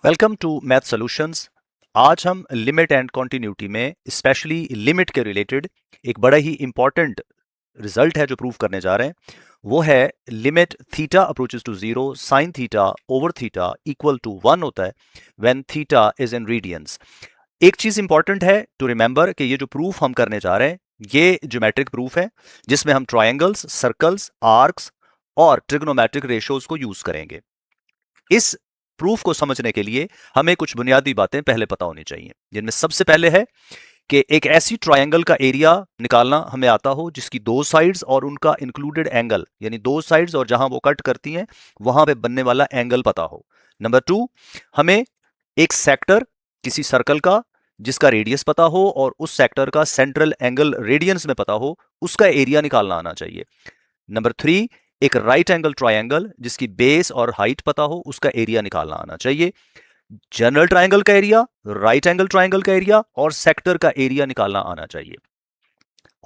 Welcome to math solutions. आज हम limit and continuity में स्पेशली लिमिट के रिलेटेड एक बड़ा ही इंपॉर्टेंट रिजल्ट है जो प्रूव करने जा रहे हैं। वो है limit theta approaches to zero sine theta over theta equal to 1 होता है when theta is in radians. एक चीज इंपॉर्टेंट है टू रिमेंबर कि ये जो प्रूफ हम करने जा रहे हैं ये ज्योमेट्रिक प्रूफ है जिसमें हम ट्रायंगल्स, सर्कल्स, आर्क्स और ट्रिग्नोमेट्रिक रेशियोज को यूज करेंगे। इस प्रूफ को समझने के लिए हमें कुछ बुनियादी बातें पहले पता होनी चाहिए, जिनमें सबसे पहले है कि एक ऐसी ट्रायंगल का एरिया निकालना हमें आता हो जिसकी दो साइड्स और उनका इंक्लूडेड एंगल, यानी दो साइड्स और जहां वो कट करती हैं वहां पे बनने वाला एंगल पता हो। नंबर 2, हमें एक सेक्टर किसी सर्कल का जिसका रेडियस पता हो और उस सेक्टर का सेंट्रल एंगल रेडियंस में पता हो, उसका एरिया निकालना आना चाहिए। नंबर 3, एक राइट एंगल ट्रायंगल जिसकी बेस और हाइट पता हो, उसका एरिया निकालना आना चाहिए। जनरल ट्रायंगल का एरिया, राइट एंगल ट्रायंगल का एरिया और सेक्टर का एरिया निकालना आना चाहिए।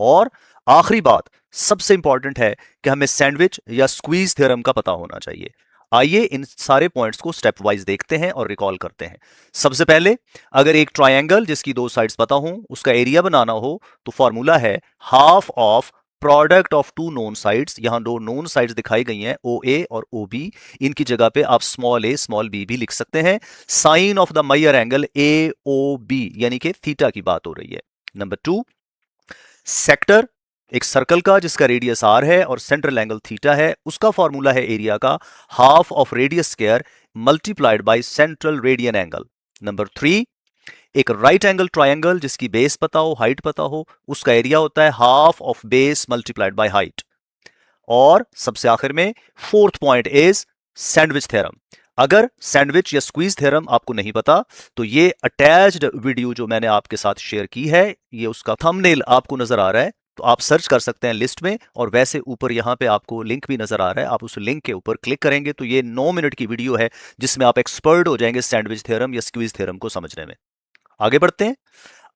और आखिरी बात सबसे इंपॉर्टेंट है कि हमें सैंडविच या स्क्वीज थ्योरम का पता होना चाहिए। आइए इन सारे पॉइंट्स को स्टेप वाइज देखते हैं और रिकॉल करते हैं। सबसे पहले, अगर एक ट्रायंगल जिसकी दो साइड्स पता हो उसका एरिया बनाना हो तो फॉर्मूला है half of product of two known sides. यहां दो नोन साइड्स दिखाई गई हैं, ओ ए और ओ बी। इनकी जगह पे आप स्मॉल ए स्मॉल बी भी लिख सकते हैं। Sine of the major angle A O B, यानी कि थीटा की बात हो रही है। नंबर 2, सेक्टर एक सर्कल का जिसका रेडियस आर है और सेंट्रल एंगल थीटा है, उसका फॉर्मूला है एरिया का half of radius square multiplied by central radian angle. Number 3, एक राइट एंगल ट्रायंगल जिसकी बेस पता हो, हाइट पता हो, उसका एरिया होता है half of base multiplied by height. और सबसे आखिर में fourth point is sandwich theorem. अगर सैंडविच या स्क्वीज थ्योरम आपको नहीं पता तो ये अटैच्ड वीडियो जो मैंने आपके साथ शेयर की है, ये उसका थंबनेल आपको नजर आ रहा है, तो आप सर्च कर सकते हैं लिस्ट में। और वैसे ऊपर यहां पे आपको लिंक भी नजर आ रहा है, आप उस लिंक के ऊपर क्लिक करेंगे तो ये 9 मिनट की वीडियो है जिसमें आप एक्सपर्ट हो जाएंगे सैंडविच थ्योरम या स्क्वीज थ्योरम को समझने में। आगे बढ़ते हैं।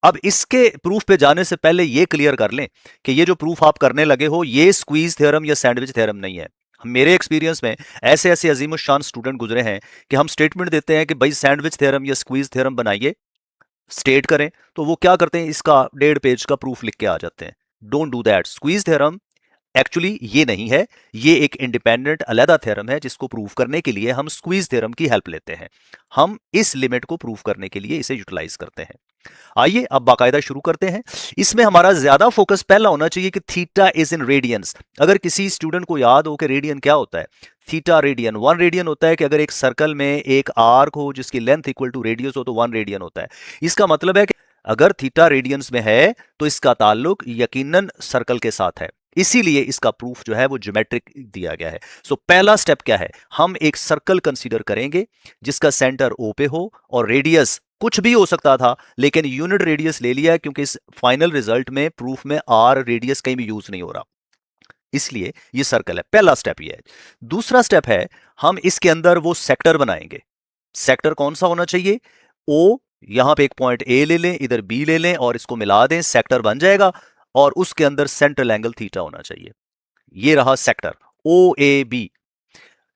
अब इसके प्रूफ पे जाने से पहले ये क्लियर कर लें कि ये जो प्रूफ आप करने लगे हो ये स्क्वीज थ्योरम या सैंडविच थ्योरम नहीं है। मेरे एक्सपीरियंस में ऐसे ऐसे अजीम शान स्टूडेंट गुजरे हैं कि हम स्टेटमेंट देते हैं कि भाई सैंडविच थ्योरम या स्क्वीज थ्योरम बनाइए, स्टेट करें, तो वो क्या करते हैं, इसका 1.5 पेज का प्रूफ लिख के आ जाते हैं। Don't do that. Squeeze theorem actually ये नहीं है, ये एक इंडिपेंडेंट अलहदा थ्योरम है जिसको प्रूव करने के लिए हम स्क्वीज थ्योरम की हेल्प लेते हैं। हम इस लिमिट को प्रूव करने के लिए इसे यूटिलाइज करते हैं। आइए अब बाकायदा शुरू करते हैं। इसमें हमारा ज्यादा फोकस पहला होना चाहिए कि थीटा इज इन रेडियंस। अगर किसी स्टूडेंट को याद हो कि रेडियन क्या होता है, थीटा रेडियन 1 रेडियन होता है कि अगर एक सर्कल में एक आर्क हो जिसकी लेंथ इक्वल टू रेडियस हो तो 1 रेडियन होता है। इसका मतलब है कि अगर थीटा रेडियंस में है तो इसका ताल्लुक यकीनन सर्कल के साथ है, इसीलिए इसका प्रूफ जो है वो ज्योमेट्रिक दिया गया है। सो पहला स्टेप क्या है, हम एक सर्कल कंसीडर करेंगे जिसका सेंटर ओ पे हो और रेडियस कुछ भी हो सकता था लेकिन यूनिट रेडियस ले लिया क्योंकि इस फाइनल रिजल्ट में प्रूफ में आर रेडियस कहीं भी यूज नहीं हो रहा, इसलिए ये सर्कल है। पहला स्टेप ये है। दूसरा स्टेप है, हम इसके अंदर वो सेक्टर बनाएंगे। सेक्टर कौन सा होना चाहिए, ओ, यहां पे एक पॉइंट ए ले लें, इधर बी ले लें और इसको मिला दें, सेक्टर बन जाएगा। और उसके अंदर सेंट्रल एंगल थीटा होना चाहिए। ये रहा sector O A B.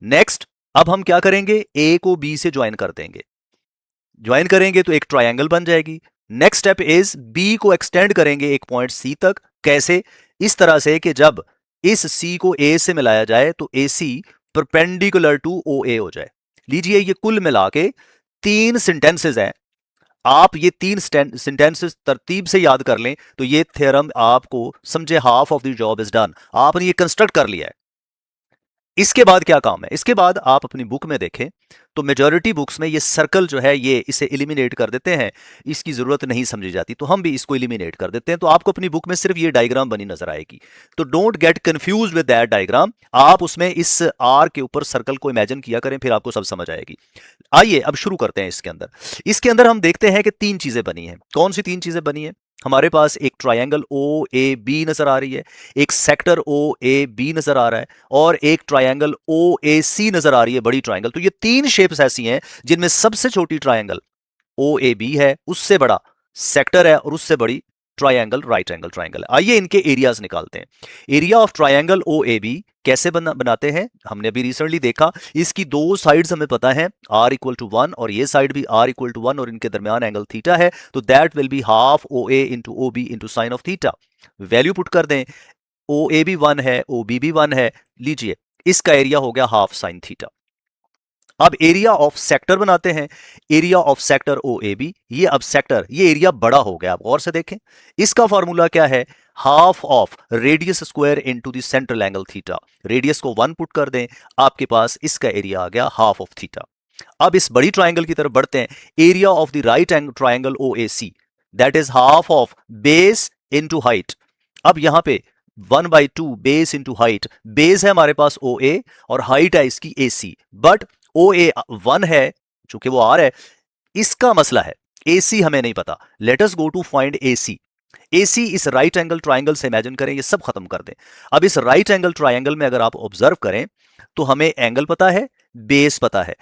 Next, अब हम क्या करेंगे, ए को बी से ज्वाइन कर देंगे। ज्वाइन करेंगे तो एक ट्रायंगल बन जाएगी। नेक्स्ट स्टेप इज बी को एक्सटेंड करेंगे एक पॉइंट सी तक। कैसे, इस तरह से कि जब इस सी को ए से मिलाया जाए तो ए सी परपेंडिकुलर टू ओ ए हो जाए। लीजिए ये कुल मिला के 3 सेंटेंसेस हैं। आप ये 3 सेंटेंसेस तरतीब से याद कर लें तो ये थ्योरम आपको समझे half of the job is done. आपने ये कंस्ट्रक्ट कर लिया है। इसके बाद क्या काम है, इसके बाद आप अपनी बुक में देखें तो मेजॉरिटी बुक्स में ये सर्कल जो है ये इसे एलिमिनेट कर देते हैं, इसकी जरूरत नहीं समझी जाती, तो हम भी इसको एलिमिनेट कर देते हैं। तो आपको अपनी बुक में सिर्फ ये डायग्राम बनी नजर आएगी। तो don't get confuse with that diagram. आप उसमें इस आर के ऊपर सर्कल को इमेजिन किया करें, फिर आपको सब समझ आएगी। आइए अब शुरू करते हैं। इसके अंदर हम देखते हैं कि 3 चीजें बनी हैं। कौन सी 3 चीजें बनी हैं, हमारे पास एक ट्रायंगल ओ ए बी नजर आ रही है, एक सेक्टर ओ ए बी नजर आ रहा है और एक ट्रायंगल ओ ए सी नजर आ रही है, बड़ी ट्रायंगल। तो ये 3 शेप्स ऐसी हैं जिनमें सबसे छोटी ट्रायंगल ओ ए बी है, उससे बड़ा सेक्टर है और उससे बड़ी ट्रायंगल, राइट एंगल ट्रायंगल। आइए इनके एरियाज निकालते हैं। Area of triangle O A B कैसे बनाते हैं, हमने अभी रिसेंटली देखा। इसकी दो साइड्स हमें पता है, r इक्वल टू 1 और ये साइड भी r इक्वल टू 1 और इनके दरमियान एंगल थीटा है, तो that will be half O A into O B into sine of theta. Value put कर दें, ओ ए भी 1 है, ओ बी भी 1 है, लीजिए इसका एरिया हो गया हाफ साइन थीटा। अब एरिया ऑफ सेक्टर बनाते हैं, area of sector O A B, ये अब सेक्टर, ये एरिया बड़ा हो गया, आप गौर से देखें। इसका फॉर्मूला क्या है, half of radius square into the central angle theta. Radius को 1 पुट कर दें, आपके पास इसका एरिया आ गया हाफ ऑफ थीटा। अब इस बड़ी ट्राइंगल की तरफ बढ़ते हैं, area of the right angle triangle O A C, that is half of base into height. अब यहां पे 1/2 बेस इंटू हाइट, बेस है हमारे पास ओ ए और हाइट है इसकी ए सी, बट ओ ए 1 है, चूंकि वो आर है, इसका मसला है ए सी हमें नहीं पता। Let us go to find A C. A C इस राइट एंगल ट्राइंगल से इमेजिन करें, ये सब खत्म कर दें। अब इस राइट एंगल ट्राइंगल में अगर आप ऑब्जर्व करें तो हमें एंगल पता है, बेस पता है,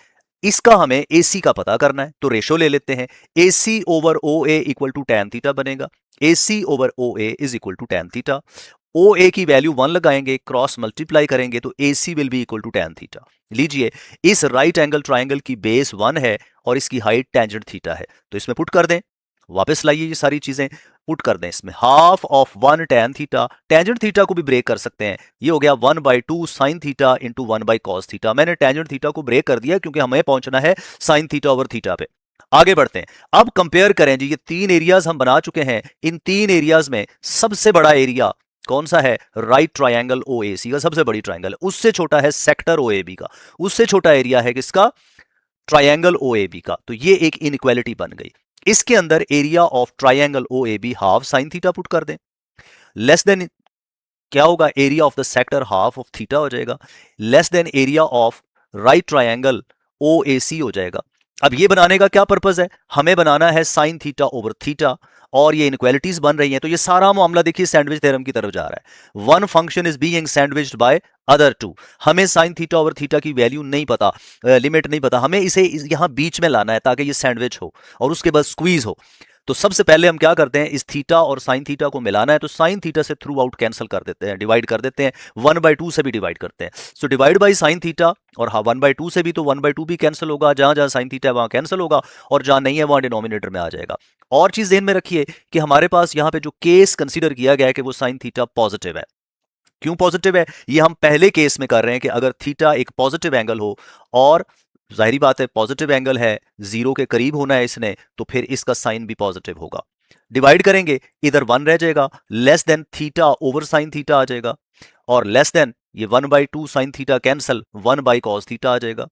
इसका हमें AC का पता करना है, तो रेशो ले लेते हैं। AC over OA equal to tan theta बनेगा। AC over OA is equal to tan theta. OA की वैल्यू 1 लगाएंगे, क्रॉस मल्टीप्लाई करेंगे तो AC will be equal to tan theta. लीजिए इस राइट एंगल ट्राइंगल की बेस 1 है और इसकी हाइट टेंजेंट थीटा है, तो इसमें पुट कर दें, वापस लाइए ये सारी चीजें पुट कर दें इसमें। Half of 1 tan theta, tangent theta को भी ब्रेक कर सकते हैं, ये हो गया 1/2 sin theta into 1/cos theta. मैंने टेंजेंट थीटा को ब्रेक कर दिया क्योंकि हमें पहुंचना है sin थीटा ओवर थीटा पे। आगे बढ़ते हैं, अब कंपेयर करें जी, ये 3 एरियाज हम बना चुके हैं। इन 3 एरियाज में सबसे बड़ा एरिया कौन सा है, राइट ट्रायंगल OAC का सबसे बड़ी ट्रायंगल, उससे छोटा है सेक्टर OAB का, उससे छोटा एरिया है किसका, ट्रायंगल OAB का। तो ये एक इनइक्वालिटी बन गई। इसके अंदर area of triangle OAB half sine theta put कर दें, लेस देन क्या होगा, area of the sector half of theta हो जाएगा, less then area of right triangle OAC हो जाएगा। अब ये बनाने का क्या पर्पस है, हमें बनाना है साइन थीटा ओवर थीटा, और ये इनक्वालिटीज बन रही हैं, तो ये सारा मामला देखिए सैंडविच थ्योरम की तरफ जा रहा है। One function is being sandwiched by other two. हमें साइन थीटा ओवर थीटा की वैल्यू नहीं पता, लिमिट नहीं पता, हमें इसे यहां बीच में लाना है ताकि ये सैंडविच हो और उसके बाद स्क्वीज हो। तो सबसे पहले हम क्या करते हैं, इस थीटा और साइन थीटा को मिलाना है, तो साइन थीटा से थ्रू आउट कैंसिल कर देते हैं, डिवाइड कर देते हैं, 1/2 से भी डिवाइड करते हैं। So divide by sine theta, और हाँ 1/2 से भी, तो 1/2 भी कैंसिल होगा, जहां जहां साइन थीटा है वहां कैंसिल होगा, और जहां नहीं है वहां डिनोमिनेटर में आ जाएगा। और चीज ध्यान में रखिए कि हमारे पास यहां पे जो केस कंसीडर किया गया है कि वो साइन थीटा पॉजिटिव है। क्यों पॉजिटिव है, ये हम पहले केस में कर रहे हैं कि अगर थीटा एक पॉजिटिव एंगल हो, और जाहिर बात है पॉजिटिव एंगल है, 0 के करीब होना है इसने, तो फिर इसका साइन भी पॉजिटिव होगा। डिवाइड करेंगे, इधर 1 रह जाएगा, less than theta over sine theta आ जाएगा, और लेस देन ये 1/2 sine theta cancel, 1/cos theta आ जाएगा।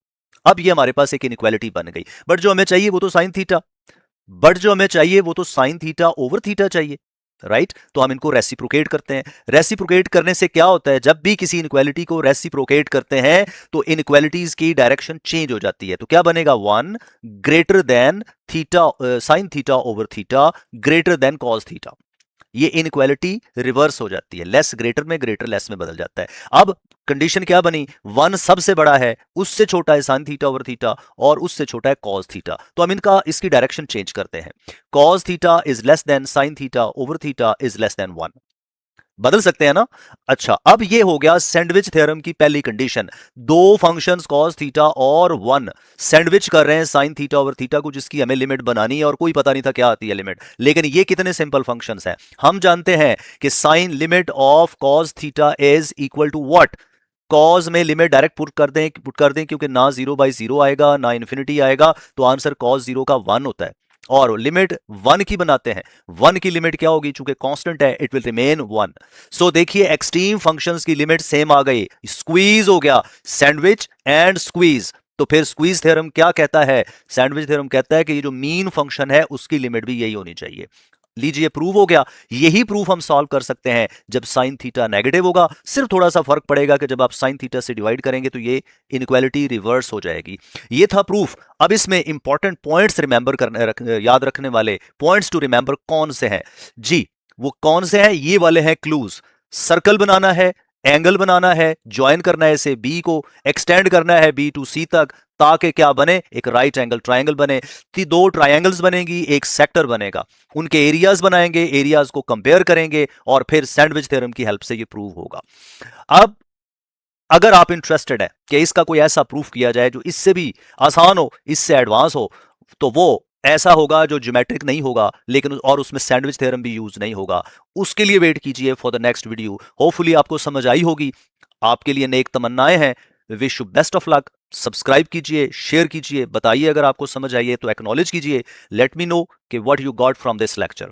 अब ये हमारे पास एक इनइक्वालिटी बन गई, बट जो हमें चाहिए वो तो साइन थीटा, बट जो हमें चाहिए वो तो साइन थीटा ओवर थीटा चाहिए, राइट। तो हम इनको रेसिप्रोकेट करते हैं। रेसिप्रोकेट करने से क्या होता है, जब भी किसी इनइक्वालिटी को रेसिप्रोकेट करते हैं तो इनइक्वालिटीज की डायरेक्शन चेंज हो जाती है। तो क्या बनेगा, 1 greater than theta, sign theta over theta greater than cos theta. ये इनइक्वालिटी रिवर्स हो जाती है, लेस ग्रेटर में, ग्रेटर लेस में बदल जाता है। अब कंडीशन क्या बनी, 1 सबसे बड़ा है, उससे छोटा है साइन थीटा ओवर थीटा, और उससे छोटा है कॉस थीटा। तो हम इनका इसकी डायरेक्शन चेंज करते हैं, cos theta is less than sign theta over theta is less than 1, बदल सकते हैं ना। अच्छा, अब ये हो गया सैंडविच थ्योरम की पहली कंडीशन। दो फंक्शंस कॉस थीटा और 1 सैंडविच कर रहे हैं साइन थीटा ओवर थीटा को, जिसकी हमें लिमिट बनानी है और कोई पता नहीं था क्या आती है लिमिट। लेकिन ये कितने सिंपल फंक्शंस हैं, हम जानते हैं कि sine limit of cos theta is equal to what, cos में लिमिट डायरेक्ट पुट कर दें क्योंकि ना 0/0 आएगा ना इन्फिनिटी आएगा, तो आंसर कॉस 0 का 1 होता है। और लिमिट 1 की बनाते हैं, 1 की लिमिट क्या होगी, चूंकि कांस्टेंट है इट विल रिमेन 1। सो देखिए एक्सट्रीम फंक्शंस की लिमिट सेम आ गई, स्क्वीज हो गया, सैंडविच एंड स्क्वीज। तो फिर स्क्वीज थ्योरम क्या कहता है, सैंडविच थ्योरम कहता है कि ये जो मीन फंक्शन है उसकी लिमिट भी यही होनी चाहिए। लीजिए प्रूव हो गया। यही प्रूफ हम सॉल्व कर सकते हैं जब साइन थीटा नेगेटिव होगा। सिर्फ थोड़ा सा फर्क पड़ेगा कि जब आप साइन थीटा से डिवाइड करेंगे तो ये इनइक्वालिटी रिवर्स हो जाएगी। ये था प्रूफ। अब इसमें इंपॉर्टेंट पॉइंट्स रिमेंबर करने याद रखने वाले पॉइंट्स टू रिमेंबर कौन से हैं जी, वो कौन से हैं, ये वाले हैं क्लूज। सर्कल बनाना है, एंगल बनाना है, ज्वाइन करना है इसे बी को, एक्सटेंड करना है बी टू सी तक, ताकि क्या बने, एक राइट एंगल ट्रायंगल बने। दो ट्रायंगल्स बनेगी, एक सेक्टर बनेगा, उनके एरियाज बनाएंगे, एरियाज को कंपेयर करेंगे और फिर सैंडविच थ्योरम की हेल्प से ये प्रूव होगा। अब अगर आप इंटरेस्टेड है कि इसका कोई ऐसा प्रूफ किया जाए जो इससे भी आसान हो, इससे एडवांस हो, तो वो ऐसा होगा जो ज्योमेट्रिक नहीं होगा लेकिन और उसमें सैंडविच थ्योरम भी यूज नहीं होगा। उसके लिए वेट कीजिए for the next video. Hopefully आपको समझ आई होगी। आपके लिए नेक तमन्नाएं हैं। Wish you best of luck. Subscribe कीजिए, शेयर कीजिए, बताइए अगर आपको समझ आई है तो एक्नॉलेज कीजिए। लेट मी नो कि what you got from this lecture.